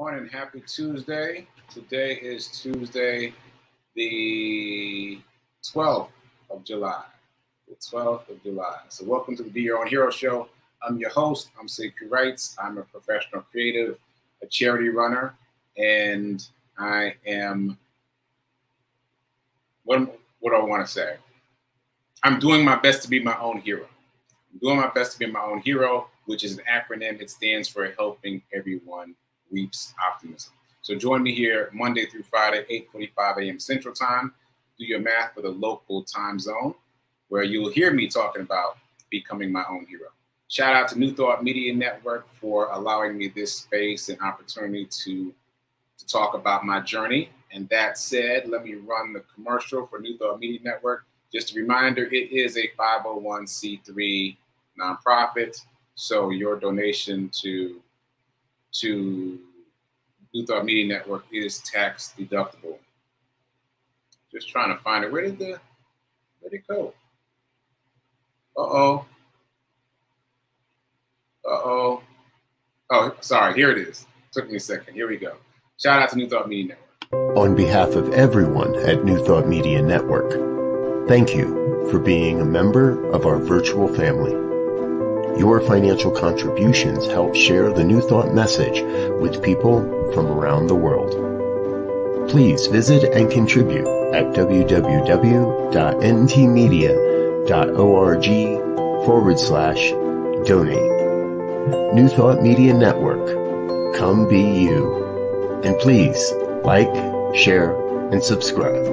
Morning, happy Tuesday. Today is Tuesday, the 12th of July. The 12th of July. So welcome to the Be Your Own Hero Show. I'm your host. I'm Sekouwrites. I'm a professional creative, a charity runner, and I am, what do I want to say? I'm doing my best to be my own hero. I'm doing my best to be my own hero, which is an acronym. It stands for Helping Everyone Reaps Optimism. So join me here Monday through Friday, 8:45 a.m. Central Time. Do your math for the local time zone, where you'll hear me talking about becoming my own hero. Shout out to New Thought Media Network for allowing me this space and opportunity to talk about my journey. And that said, let me run the commercial for New Thought Media Network. Just a reminder, it is a 501c3 nonprofit. So your donation to New Thought Media Network is tax deductible. Just trying to find it. Where'd it go? Oh, sorry. Here it is. Took me a second. Here we go. Shout out to New Thought Media Network. On behalf of everyone at New Thought Media Network, thank you for being a member of our virtual family. Your financial contributions help share the New Thought message with people from around the world. Please visit and contribute at www.ntmedia.org/donate. New Thought Media Network, come be you. And please like, share, and subscribe.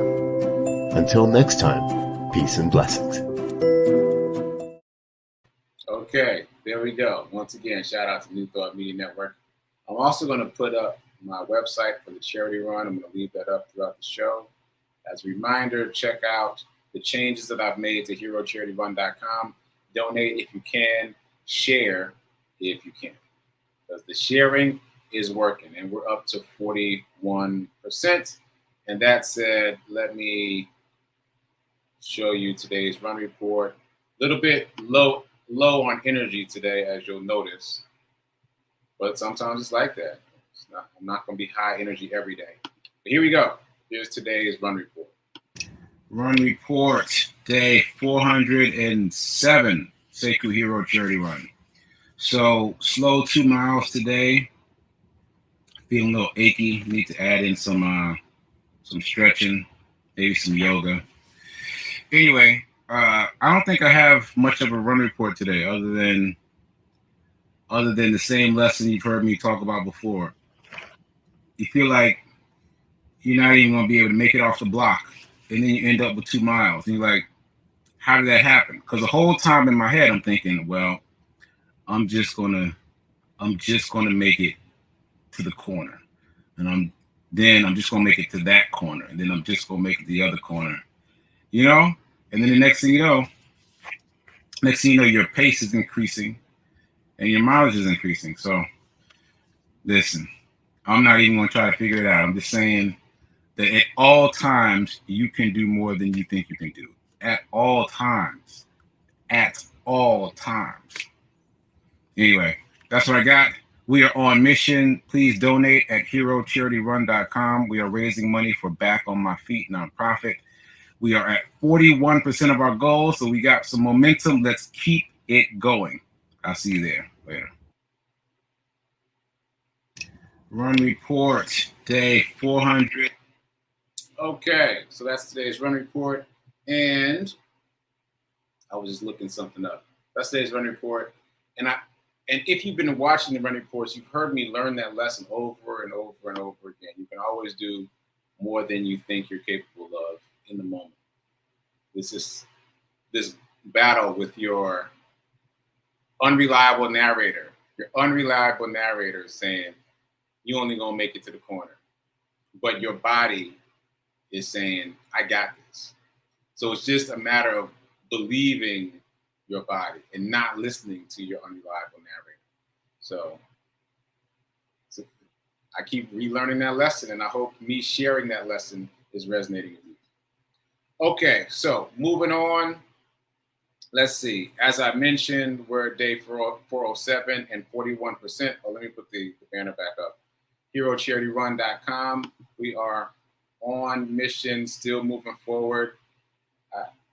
Until next time, peace and blessings. Okay, there we go. Once again, shout out to New Thought Media Network. I'm also going to put up my website for the charity run. I'm going to leave that up throughout the show. As a reminder, check out the changes that I've made to herocharityrun.com. Donate if you can, share if you can. Because the sharing is working, and we're up to 41%. And that said, let me show you today's run report. A little bit low on energy today, as you'll notice. But sometimes it's like that. I'm not going to be high energy every day. But here we go. Here's today's run report. Run report, day 407, Sekou Hero Charity Run. So, slow 2 miles today. Feeling a little achy. Need to add in some stretching, maybe some yoga. Anyway, I don't think I have much of a run report today, other than the same lesson you've heard me talk about before. You feel like you're not even going to be able to make it off the block, and then you end up with 2 miles. And you're like, how did that happen? Because the whole time in my head, I'm thinking, well, I'm just gonna make it to the corner, and I'm just gonna make it to that corner, and then I'm just gonna make it to the other corner, And then the next thing you know, your pace is increasing, and your mileage is increasing. So, listen, I'm not even gonna try to figure it out. I'm just saying that at all times you can do more than you think you can do. At all times. At all times. Anyway, that's what I got. We are on mission. Please donate at herocharityrun.com. We are raising money for Back on My Feet nonprofit. We are at 41% of our goal, so we got some momentum. Let's keep it going. I'll see you there later. Run report, day 400. Okay, so that's today's run report. And I was just looking something up. That's today's run report. And if you've been watching the run reports, you've heard me learn that lesson over and over and over again. You can always do more than you think you're capable of in the moment. This battle with your unreliable narrator. Your unreliable narrator is saying, you're only going to make it to the corner. But your body is saying, I got this. So it's just a matter of believing your body and not listening to your unreliable narrator. So I keep relearning that lesson, and I hope me sharing that lesson is resonating with you. Okay, so moving on. Let's see. As I mentioned, we're at day 407 and 41%. Oh, let me put the banner back up. HeroCharityRun.com. We are on mission, still moving forward.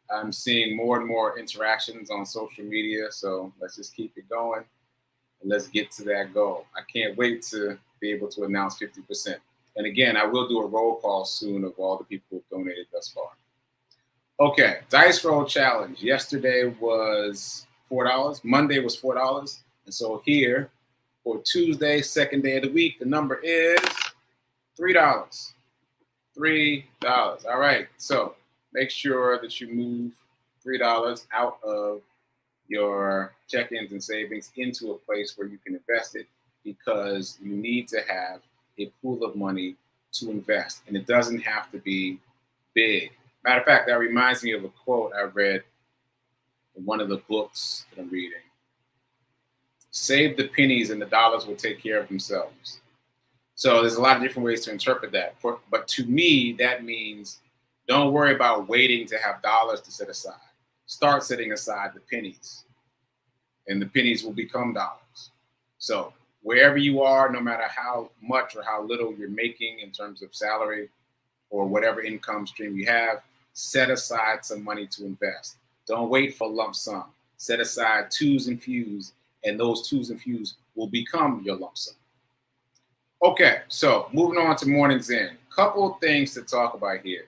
I'm seeing more and more interactions on social media, so let's just keep it going and let's get to that goal. I can't wait to be able to announce 50%. And again, I will do a roll call soon of all the people who've donated thus far. Okay, Dice Roll Challenge. Yesterday was $4. Monday was $4. And so here for Tuesday, second day of the week, the number is $3. $3. All right, so make sure that you move $3 out of your check-ins and savings into a place where you can invest it, because you need to have a pool of money to invest. And it doesn't have to be big. Matter of fact, that reminds me of a quote I read in one of the books that I'm reading. Save the pennies and the dollars will take care of themselves. So there's a lot of different ways to interpret that. But to me, that means don't worry about waiting to have dollars to set aside. Start setting aside the pennies, and the pennies will become dollars. So wherever you are, no matter how much or how little you're making in terms of salary or whatever income stream you have, set aside some money to invest. Don't wait for lump sum. Set aside twos and fews, and those twos and fews will become your lump sum. Okay, so moving on to Morning's End. Couple things to talk about here.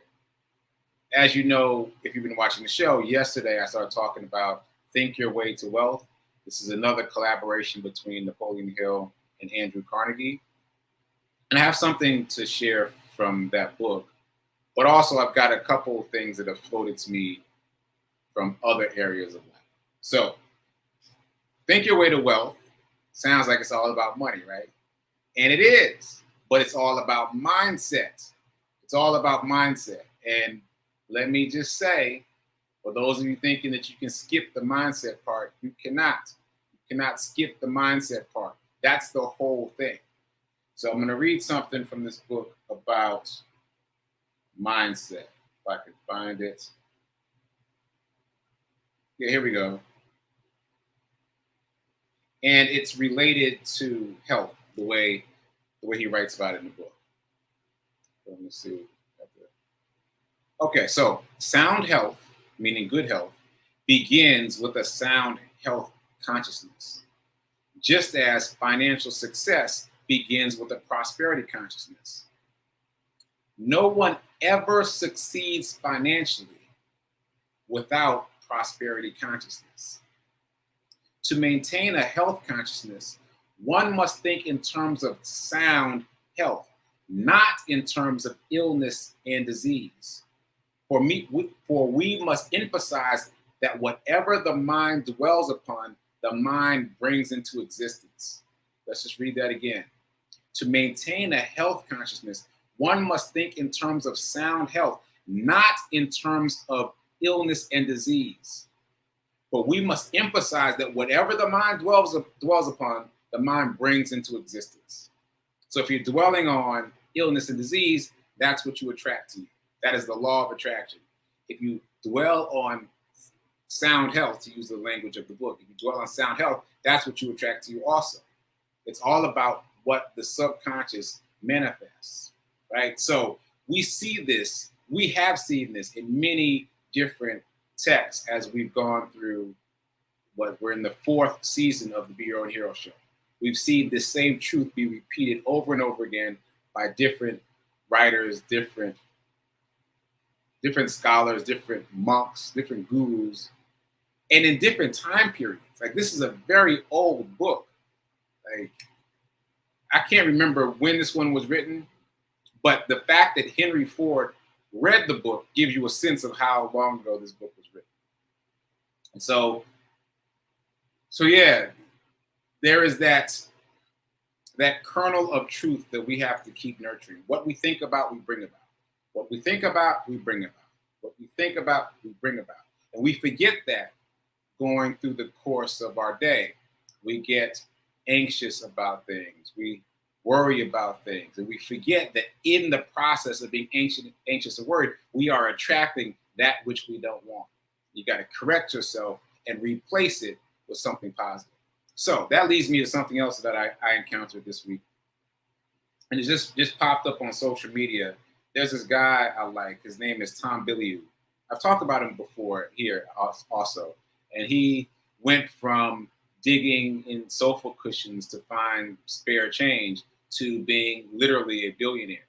As you know, if you've been watching the show, yesterday I started talking about Think Your Way to Wealth. This is another collaboration between Napoleon Hill and Andrew Carnegie. And I have something to share from that book, but also I've got a couple of things that have floated to me from other areas of life. So, Think Your Way to Wealth sounds like it's all about money, right? And it is, but it's all about mindset. It's all about mindset. And let me just say, for those of you thinking that you can skip the mindset part, you cannot. You cannot skip the mindset part. That's the whole thing. So I'm going to read something from this book about mindset, if I can find it. Yeah, here we go. And it's related to health, the way he writes about it in the book. So let me see. Okay, so sound health, meaning good health, begins with a sound health consciousness, just as financial success begins with a prosperity consciousness. No one ever succeeds financially without prosperity consciousness. To maintain a health consciousness, one must think in terms of sound health, not in terms of illness and disease. For we must emphasize that whatever the mind dwells upon, the mind brings into existence. Let's just read that again. To maintain a health consciousness, one must think in terms of sound health, not in terms of illness and disease. But we must emphasize that whatever the mind dwells upon, the mind brings into existence. So if you're dwelling on illness and disease, that's what you attract to you. That is the law of attraction. If you dwell on sound health, to use the language of the book, if you dwell on sound health, that's what you attract to you also. It's all about what the subconscious manifests, right? So we see this, we have seen this in many different texts as we've gone through we're in the 4th season of the Be Your Own Hero show. We've seen this same truth be repeated over and over again by different writers, different scholars, different monks, different gurus, and in different time periods. Like, this is a very old book. Like, I can't remember when this one was written, but the fact that Henry Ford read the book gives you a sense of how long ago this book was written. And so yeah, there is that kernel of truth that we have to keep nurturing. What we think about, we bring about. What we think about, we bring about. What we think about, we bring about. And we forget that going through the course of our day. We get anxious about things. We worry about things. And we forget that in the process of being anxious and worried, we are attracting that which we don't want. You got to correct yourself and replace it with something positive. So that leads me to something else that I encountered this week. and it just popped up on social media. There's this guy I like. His name is Tom Bilyeu. I've talked about him before here also, and he went from digging in sofa cushions to find spare change to being literally a billionaire.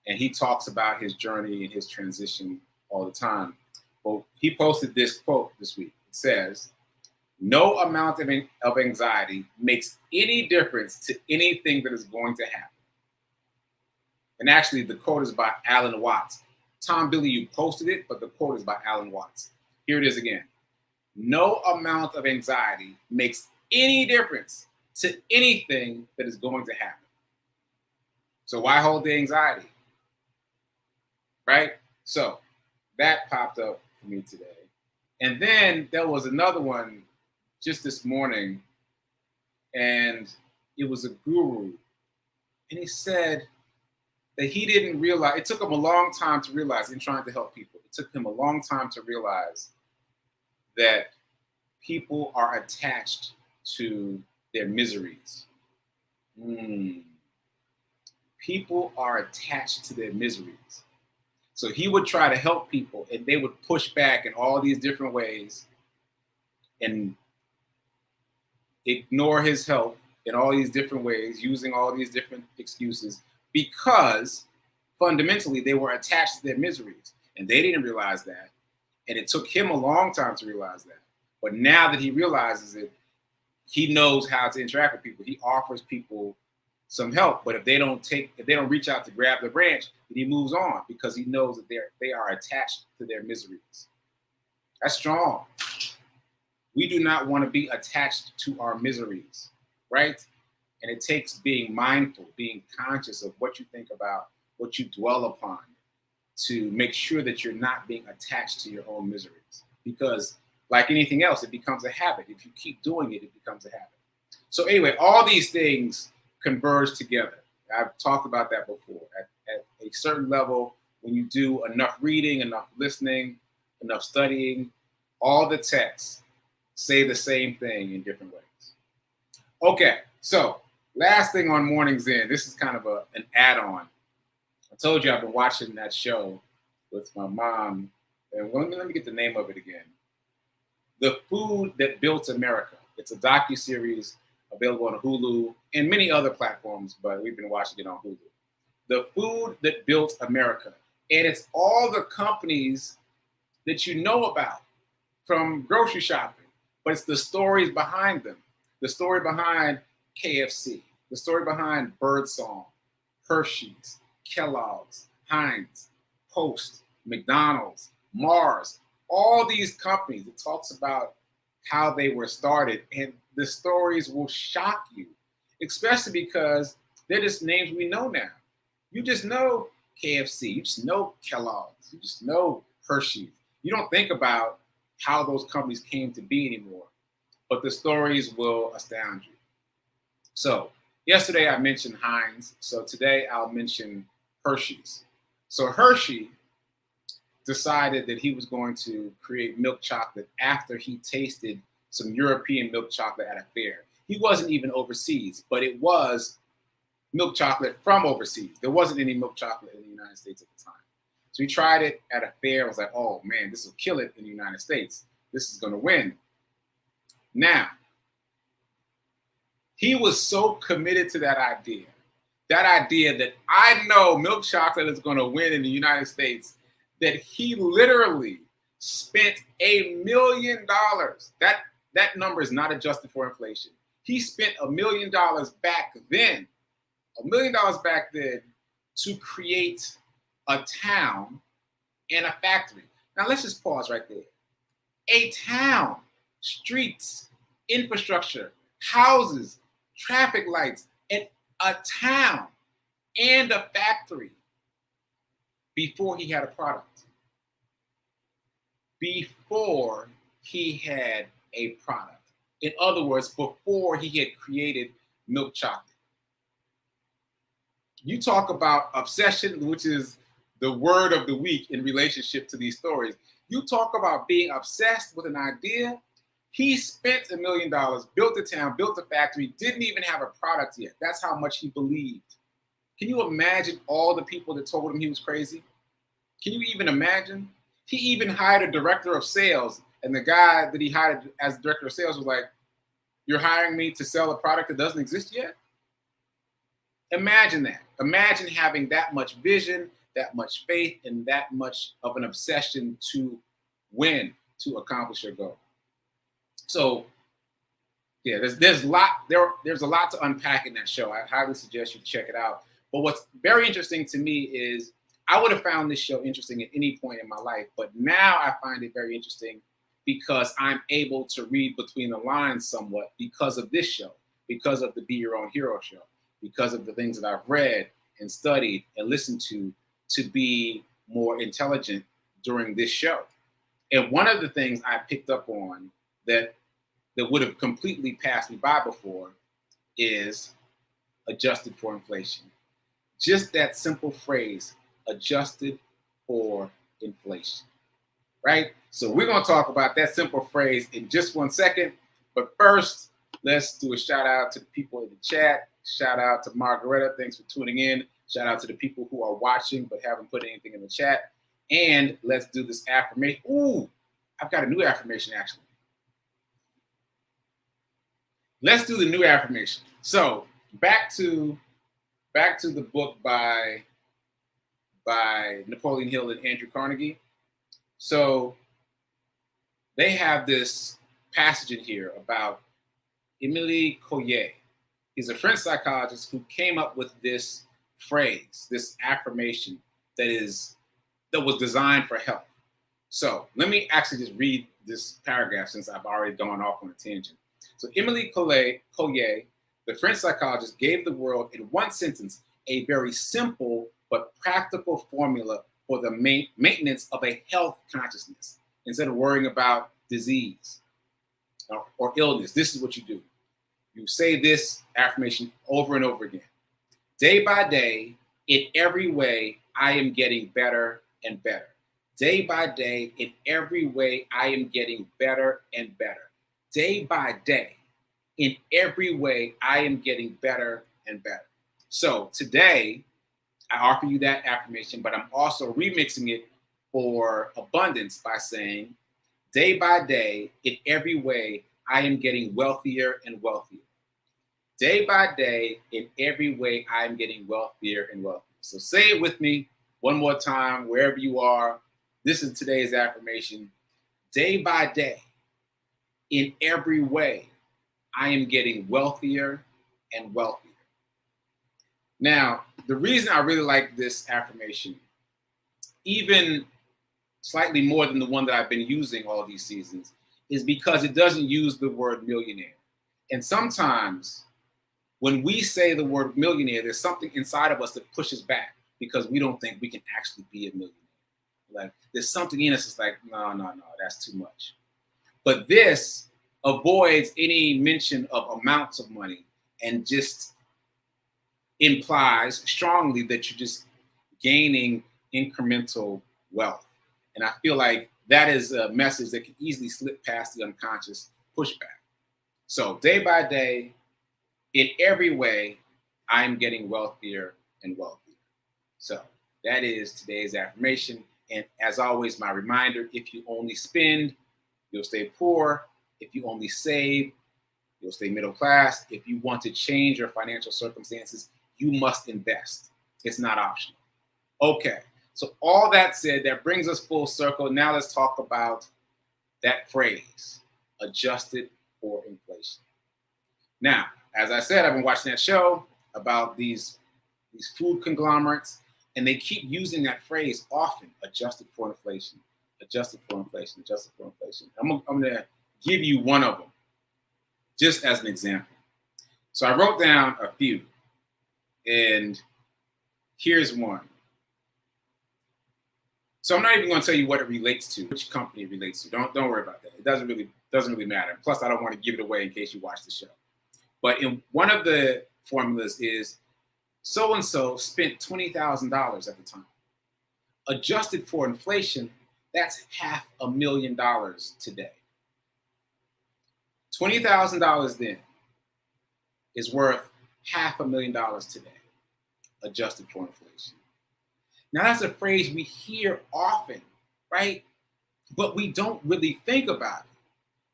And he talks about his journey and his transition all the time. Well, he posted this quote this week. It says, "No amount of anxiety makes any difference to anything that is going to happen." And actually, the quote is by Alan Watts. Tom Bilyeu posted it, but the quote is by Alan Watts. Here it is again. "No amount of anxiety makes any difference to anything that is going to happen." So why hold the anxiety? Right? So that popped up for me today. And then there was another one just this morning, and it was a guru. And he said that he didn't realize, it took him a long time to realize in trying to help people. It took him a long time to realize that people are attached to their miseries. People are attached to their miseries. So he would try to help people, and they would push back in all these different ways and ignore his help in all these different ways, using all these different excuses, because fundamentally they were attached to their miseries. And they didn't realize that. And it took him a long time to realize that. But now that he realizes it, he knows how to interact with people. He offers people some help, but if they don't reach out to grab the branch, then he moves on, because he knows that they are attached to their miseries. That's strong. We do not want to be attached to our miseries, right? And it takes being mindful, being conscious of what you think about, what you dwell upon, to make sure that you're not being attached to your own miseries. Because like anything else, it becomes a habit. If you keep doing it, it becomes a habit. So anyway, all these things converge together. I've talked about that before. At a certain level, when you do enough reading, enough listening, enough studying, all the texts say the same thing in different ways. Okay, so last thing on Mornings In, this is kind of an add-on. I told you I've been watching that show with my mom, and let me get the name of it again. The Food That Built America. It's a docuseries available on Hulu and many other platforms, but we've been watching it on Hulu. The Food That Built America. And it's all the companies that you know about from grocery shopping, but it's the stories behind them. The story behind KFC, the story behind Birdsong, Hershey's, Kellogg's, Heinz, Post, McDonald's, Mars, all these companies. It talks about how they were started, and the stories will shock you, especially because they're just names we know now. You just know KFC, you just know Kellogg's, you just know Hershey's. You don't think about how those companies came to be anymore, but the stories will astound you. So yesterday I mentioned Heinz, so today I'll mention Hershey's. So Hershey decided that he was going to create milk chocolate after he tasted some European milk chocolate at a fair. He wasn't even overseas, but it was milk chocolate from overseas. There wasn't any milk chocolate in the United States at the time. So he tried it at a fair. I was like, oh man, this will kill it in the United States. This is going to win. Now, he was so committed to that idea that I know milk chocolate is going to win in the United States, that he literally spent $1 million. That number is not adjusted for inflation. He spent $1 million back then, to create a town and a factory. Now let's just pause right there. A town, streets, infrastructure, houses, traffic lights, and a town and a factory before he had a product. Before he had a product. In other words, before he had created milk chocolate. You talk about obsession, which is the word of the week in relationship to these stories. You talk about being obsessed with an idea. He spent $1 million, built a town, built a factory, didn't even have a product yet. That's how much he believed. Can you imagine all the people that told him he was crazy? Can you even imagine? He even hired a director of sales, and the guy that he hired as director of sales was like, "You're hiring me to sell a product that doesn't exist yet?" Imagine that. Imagine having that much vision, that much faith, and that much of an obsession to win, to accomplish your goal. So, yeah, there's a lot to unpack in that show. I highly suggest you check it out. But what's very interesting to me is I would have found this show interesting at any point in my life, but now I find it very interesting because I'm able to read between the lines somewhat because of this show, because of the Be Your Own Hero show, because of the things that I've read and studied and listened to be more intelligent during this show. And one of the things I picked up on that would have completely passed me by before is adjusted for inflation. Just that simple phrase, adjusted for inflation, right? So we're going to talk about that simple phrase in just 1 second. But first, let's do a shout out to the people in the chat. Shout out to Margaretta. Thanks for tuning in. Shout out to the people who are watching but haven't put anything in the chat. And let's do this affirmation. Ooh, I've got a new affirmation actually. Let's do the new affirmation. So back to the book by Napoleon Hill and Andrew Carnegie. So they have this passage in here about Émile Coué. He's a French psychologist who came up with this phrase, this affirmation that was designed for health. So let me actually just read this paragraph since I've already gone off on a tangent. So Émile Coué, the French psychologist, gave the world in one sentence a very simple but practical formula for the maintenance of a health consciousness. Instead of worrying about disease or illness, this is what you do. You say this affirmation over and over again. Day by day, in every way, I am getting better and better. Day by day, in every way, I am getting better and better. Day by day, in every way, I am getting better and better. So today, I offer you that affirmation, but I'm also remixing it for abundance by saying, day by day, in every way, I am getting wealthier and wealthier. Day by day, in every way, I am getting wealthier and wealthier. So say it with me one more time, wherever you are. This is today's affirmation. Day by day, in every way, I am getting wealthier and wealthier. Now, the reason I really like this affirmation, even slightly more than the one that I've been using all these seasons, is because it doesn't use the word millionaire. And sometimes when we say the word millionaire, there's something inside of us that pushes back because we don't think we can actually be a millionaire. Like there's something in us that's like, no, that's too much. But this avoids any mention of amounts of money and just implies strongly that you're just gaining incremental wealth. And I feel like that is a message that can easily slip past the unconscious pushback. So day by day, in every way, I'm getting wealthier and wealthier. So that is today's affirmation. And as always, my reminder, if you only spend, you'll stay poor. If you only save, you'll stay middle class. If you want to change your financial circumstances, you must invest. It's not optional. Okay, so all that said, that brings us full circle. Now let's talk about that phrase, adjusted for inflation. Now, as I said, I've been watching that show about these food conglomerates, and they keep using that phrase often, adjusted for inflation, adjusted for inflation, adjusted for inflation. I'm going to give you one of them, just as an example. So I wrote down a few, and here's one. So I'm not even going to tell you what it relates to, which company it relates to. Don't worry about that. It doesn't really matter. Plus, I don't want to give it away in case you watch the show. But in one of the formulas is so-and-so spent $20,000 at the time. Adjusted for inflation, that's $500,000 today. $20,000 then is worth $500,000 today. adjusted for inflation. Now, that's a phrase we hear often, right? But we don't really think about it.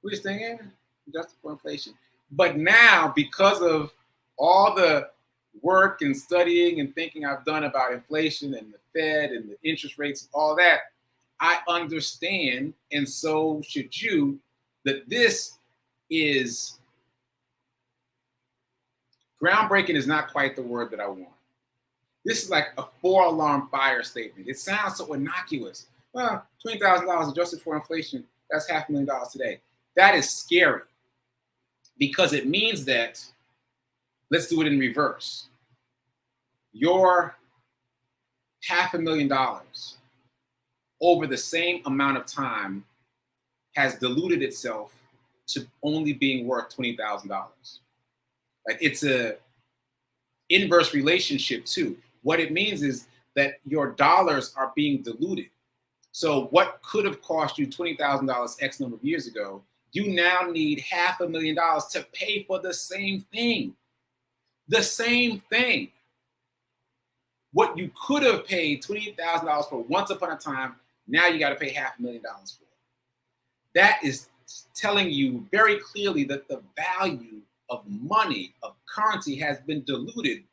We just think, adjusted for inflation. But now, because of all the work and studying and thinking I've done about inflation and the Fed and the interest rates and all that, I understand, and so should you, that this is groundbreaking is not quite the word that I want. This is like a 4-alarm fire statement. It sounds so innocuous. Well, $20,000 adjusted for inflation, that's $500,000 today. That is scary because it means that, let's do it in reverse. Your $500,000 over the same amount of time has diluted itself to only being worth $20,000. Like, it's a inverse relationship too. What it means is that your dollars are being diluted. So what could have cost you $20,000 X number of years ago, you now need $500,000 to pay for the same thing. The same thing. What you could have paid $20,000 for once upon a time, now you got to pay $500,000 for it. That is telling you very clearly that the value of money, of currency, has been diluted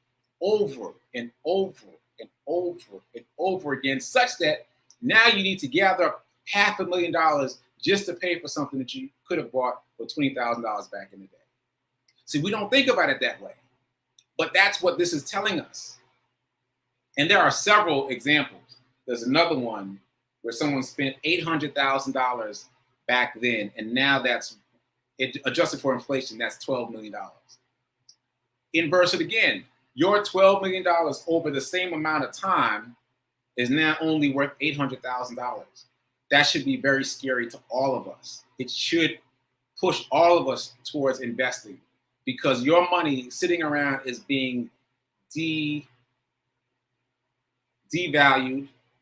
over and over and over and over again, such that now you need to gather up $500,000 just to pay for something that you could have bought for $20,000 back in the day. See, we don't think about it that way, but that's what this is telling us. And there are several examples. There's another one where someone spent $800,000 back then, and now that's adjusted for inflation, that's $12 million. Inverse it again. Your $12 million over the same amount of time is now only worth $800,000. That should be very scary to all of us. It should push all of us towards investing, because your money sitting around is being devalued,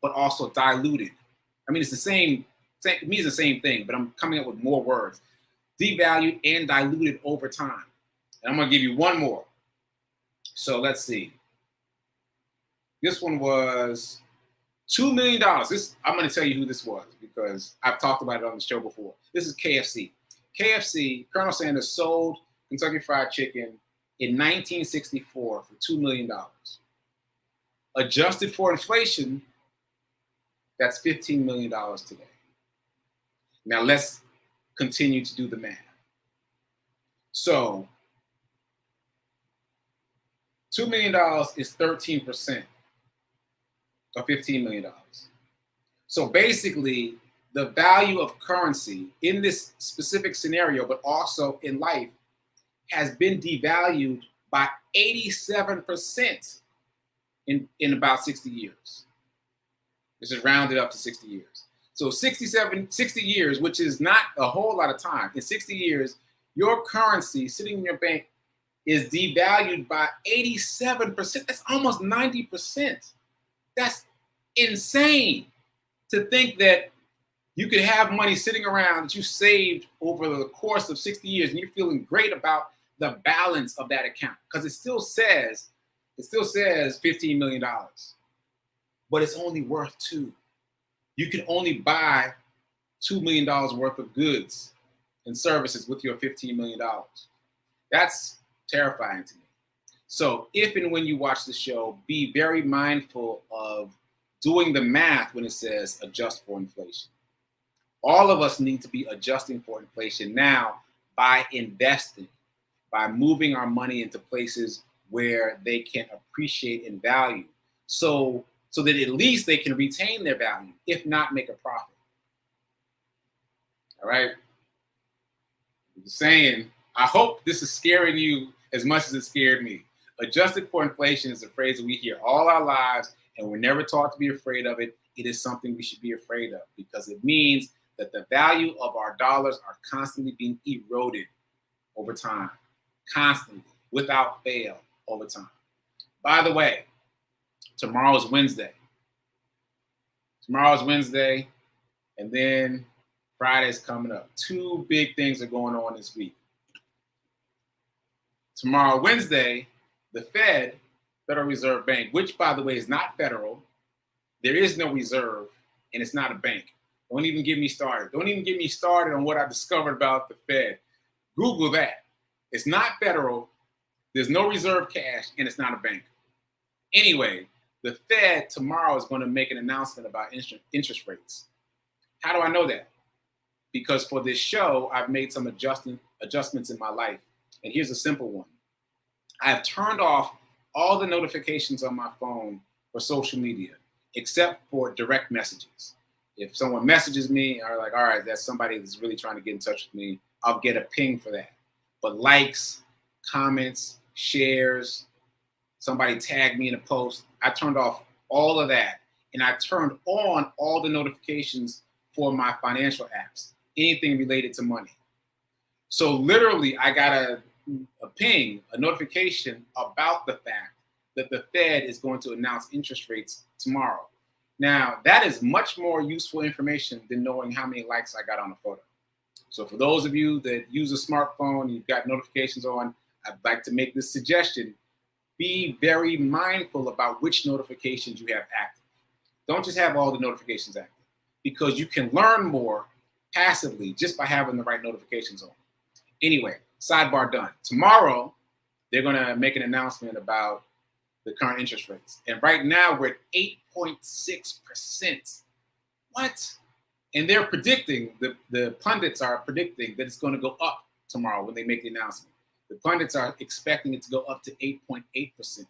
but also diluted. I mean, it's the same, it means the same thing, but I'm coming up with more words. Devalued and diluted over time. And I'm going to give you one more. So let's see. This one was $2 million. I'm going to tell you who this was because I've talked about it on the show before. This is KFC. KFC, Colonel Sanders sold Kentucky Fried Chicken in 1964 for $2 million. Adjusted for inflation, that's $15 million today. Now let's continue to do the math. So $2 million is 13% of $15 million. So basically, the value of currency in this specific scenario, but also in life, has been devalued by 87% in about 60 years. This is rounded up to 60 years. So 60 years, which is not a whole lot of time. In 60 years, your currency sitting in your bank is devalued by 87%. That's almost 90%. That's insane to think that you could have money sitting around that you saved over the course of 60 years and you're feeling great about the balance of that account, because it still says $15 million, but it's only worth $2 million. You can only buy $2 million worth of goods and services with your $15 million. That's terrifying to me. So if and when you watch the show, be very mindful of doing the math when it says adjust for inflation. All of us need to be adjusting for inflation now by investing, by moving our money into places where they can appreciate in value, so that at least they can retain their value, if not make a profit. All right? I'm saying, I hope this is scaring you as much as it scared me. Adjusted for inflation is a phrase that we hear all our lives, and we're never taught to be afraid of it. It is something we should be afraid of, because it means that the value of our dollars are constantly being eroded over time, constantly, without fail, over time. By the way, tomorrow is Wednesday. And then Friday's coming up. 2 big things are going on this week. Tomorrow, Wednesday, the Federal Federal Reserve Bank, which, by the way, is not federal. There is no reserve, and it's not a bank. Don't even get me started. Don't even get me started on what I discovered about the Fed. Google that. It's not federal. There's no reserve cash, and it's not a bank. Anyway, the Fed tomorrow is going to make an announcement about interest rates. How do I know that? Because for this show, I've made some adjustments in my life. And here's a simple one. I've turned off all the notifications on my phone for social media, except for direct messages. If someone messages me, I'm like, all right, that's somebody that's really trying to get in touch with me, I'll get a ping for that. But likes, comments, shares, somebody tagged me in a post, I turned off all of that. And I turned on all the notifications for my financial apps, anything related to money. So literally, I got a ping, a notification about the fact that the Fed is going to announce interest rates tomorrow. Now, that is much more useful information than knowing how many likes I got on a photo. So for those of you that use a smartphone, you've got notifications on, I'd like to make this suggestion. Be very mindful about which notifications you have active. Don't just have all the notifications active, because you can learn more passively just by having the right notifications on. Anyway, sidebar done. Tomorrow, they're going to make an announcement about the current interest rates. And right now, we're at 8.6%. What? And they're predicting, the pundits are predicting that it's going to go up tomorrow when they make the announcement. The pundits are expecting it to go up to 8.8%.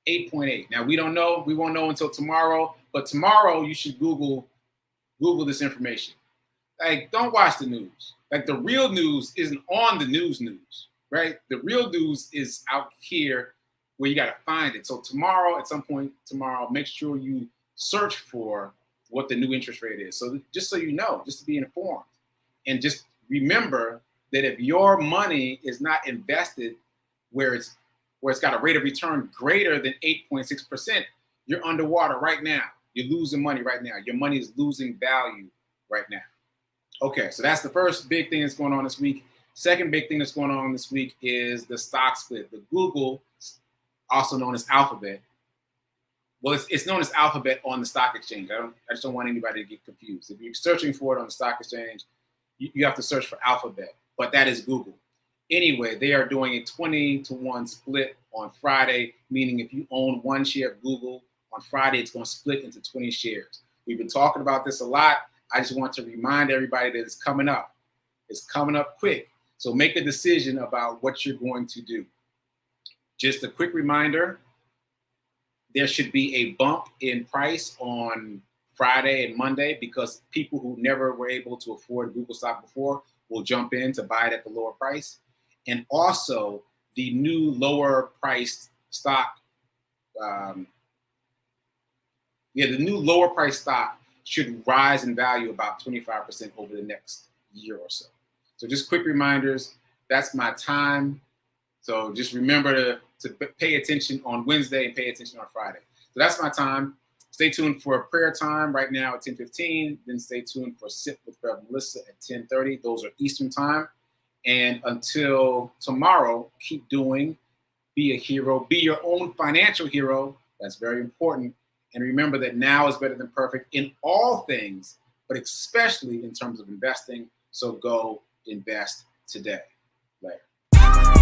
8.8. Now, we don't know. We won't know until tomorrow. But tomorrow, you should Google this information. Like, don't watch the news. Like, the real news isn't on the news, right? The real news is out here where you got to find it. So tomorrow, at some point tomorrow, make sure you search for what the new interest rate is. So just so you know, just to be informed. And just remember that if your money is not invested where it's got a rate of return greater than 8.6%, you're underwater right now. You're losing money right now. Your money is losing value right now. Okay, so that's the first big thing that's going on this week. Second big thing that's going on this week is the stock split. The Google, also known as Alphabet. Well, it's known as Alphabet on the stock exchange. I just don't want anybody to get confused. If you're searching for it on the stock exchange, you have to search for Alphabet, but that is Google. Anyway, they are doing a 20-to-1 split on Friday, meaning if you own one share of Google, on Friday, it's going to split into 20 shares. We've been talking about this a lot. I just want to remind everybody that it's coming up. It's coming up quick. So make a decision about what you're going to do. Just a quick reminder, there should be a bump in price on Friday and Monday because people who never were able to afford Google stock before will jump in to buy it at the lower price. And also the new lower priced stock, the new lower priced stock should rise in value about 25% over the next year or so. So just quick reminders, that's my time. So just remember to pay attention on Wednesday and pay attention on Friday. So that's my time. Stay tuned for a prayer time right now at 10:15. Then stay tuned for Sip with Rev. Melissa at 10:30. Those are Eastern time. And until tomorrow, keep doing, be a hero, be your own financial hero. That's very important. And remember that now is better than perfect in all things, but especially in terms of investing. So go invest today. Later.